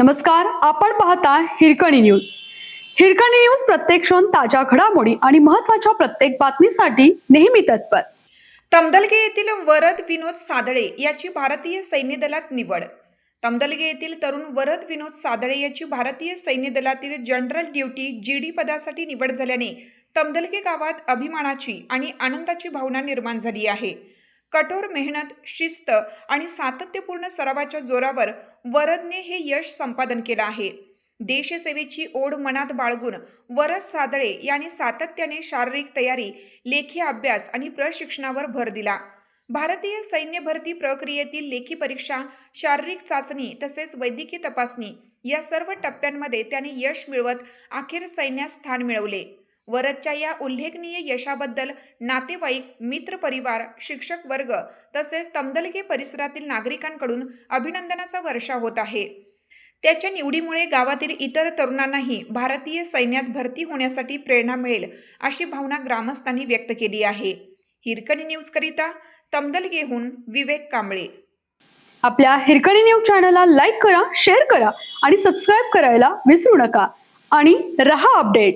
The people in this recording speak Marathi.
नमस्कार, आपण पाहता हिरकणी न्यूज. हिरकणी न्यूज प्रत्येक क्षण ताज्या घडामोडी आणि महत्त्वाच्या प्रत्येक बातमीसाठी नेहमी तत्पर. तमदलगे येथील वरद विनोद सादळे याची भारतीय सैन्य दलात निवड. तमदलगे येथील तरुण वरद विनोद सादळे याची भारतीय सैन्य दलातील जनरल ड्युटी GD पदासाठी निवड झाल्याने तमदलगे गावात अभिमानाची आणि आनंदाची भावना निर्माण झाली आहे. कठोर मेहनत, शिस्त आणि सातत्यपूर्ण सरावाच्या जोरावर वरदने हे यश संपादन केलं आहे. देशसेवेची ओढ मनात बाळगून वरद सादळे यांनी सातत्याने शारीरिक तयारी, लेखी अभ्यास आणि प्रशिक्षणावर भर दिला. भारतीय सैन्य भरती प्रक्रियेतील लेखी परीक्षा, शारीरिक चाचणी तसेच वैद्यकीय तपासणी या सर्व टप्प्यांमध्ये त्याने यश मिळवत अखेर सैन्यात स्थान मिळवले. वरदच्या या उल्लेखनीय यशाबद्दल नातेवाईक, मित्रपरिवार, शिक्षक वर्ग तसेच तमदलगे परिसरातील नागरिकांकडून अभिनंदनाचा वर्षाव होत आहे. त्याच्या निवडीमुळे गावातील इतर तरुणांनाही भारतीय सैन्यात भरती होण्यासाठी प्रेरणा मिळेल अशी भावना ग्रामस्थांनी व्यक्त केली आहे. हिरकणी न्यूज करिता तमदलगेहून विवेक कांबळे. आपल्या हिरकणी न्यूज चॅनलला लाईक करा, शेअर करा आणि सबस्क्राईब करायला विसरू नका आणि रहा अपडेट.